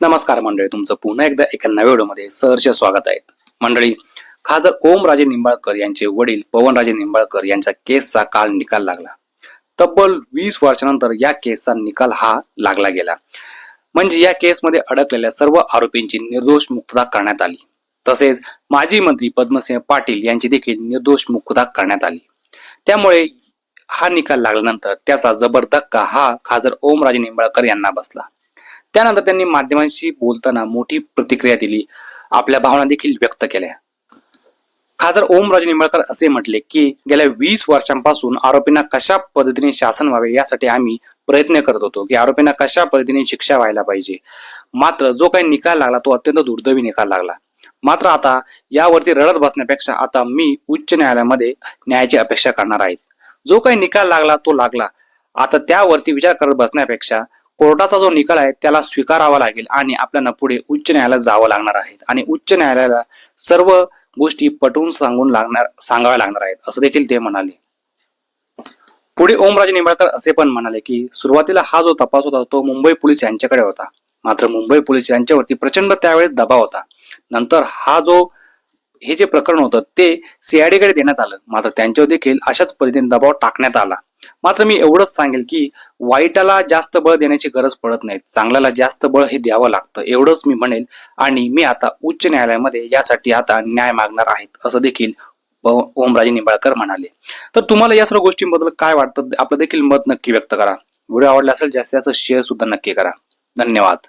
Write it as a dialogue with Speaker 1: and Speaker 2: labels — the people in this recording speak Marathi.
Speaker 1: नमस्कार मंडळी, तुमचं पुन्हा एकदा एका नव्या व्हिडिओमध्ये सहर्ष स्वागत आहे. मंडळी, खासदार ओमराजे निंबाळकर यांचे वडील पवनराजे निंबाळकर यांच्या केसचा काल निकाल लागला. तब्बल 20 वर्षानंतर या केसचा निकाल हा लागला गेला. म्हणजे या केसमध्ये अडकलेल्या सर्व आरोपींची निर्दोष मुक्तता करण्यात आली. तसेच माजी मंत्री पद्मसिंह पाटील यांची देखील निर्दोष मुक्तता करण्यात आली. त्यामुळे हा निकाल लागल्यानंतर त्याचा जबर धक्का हा खासदार ओमराजे निंबाळकर यांना बसला. त्यानंतर त्यांनी माध्यमांशी बोलताना मोठी प्रतिक्रिया दिली, आपल्या भावना देखील व्यक्त केल्या. खासदार ओमराजे निंबाळकर असे म्हटले की गेल्या 20 वर्षांपासून आरोपींना कशा पद्धतीने शासन व्हावे यासाठी आम्ही प्रयत्न करत होतो की आरोपींना कशा पद्धतीने शिक्षा व्हायला पाहिजे. मात्र जो काही निकाल लागला तो अत्यंत दुर्दैवी निकाल लागला. मात्र आता यावरती रडत बसण्यापेक्षा आता मी उच्च न्यायालयामध्ये न्यायाची अपेक्षा करणार आहे. जो काही निकाल लागला तो लागला. आता त्यावरती विचार करत बसण्यापेक्षा कोर्टाचा जो निकाल आहे त्याला स्वीकारावा लागेल आणि आपल्याला पुढे उच्च न्यायालयात जावं लागणार आहे आणि उच्च न्यायालयाला सर्व गोष्टी पटवून सांगाव्या लागणार आहेत असं देखील ते म्हणाले. पुढे ओमराजे निंबाळकर असे पण म्हणाले की सुरुवातीला हा जो तपास होता तो मुंबई पोलीस यांच्याकडे होता. मात्र मुंबई पोलीस यांच्यावरती प्रचंड त्यावेळेस दबाव होता. नंतर हे जे प्रकरण होतं ते सीआयडी कडे देण्यात आलं. मात्र त्यांच्यावर देखील अशाच पद्धतीने दबाव टाकण्यात आला. मात्र मी एवढंच सांगेल की वाईटाला जास्त बळ देण्याची गरज पडत नाही, चांगल्याला जास्त बळ हे द्यावं लागतं एवढंच मी म्हणेल. आणि मी आता उच्च न्यायालयामध्ये यासाठी आता न्याय मागणार आहेत असं देखील ओमराजे निंबाळकर म्हणाले. तर तुम्हाला या सर्व गोष्टींबद्दल काय वाटतं आपलं देखील मत नक्की व्यक्त करा. व्हिडिओ आवडला असेल जास्तीत जास्त शेअर सुद्धा नक्की करा. धन्यवाद.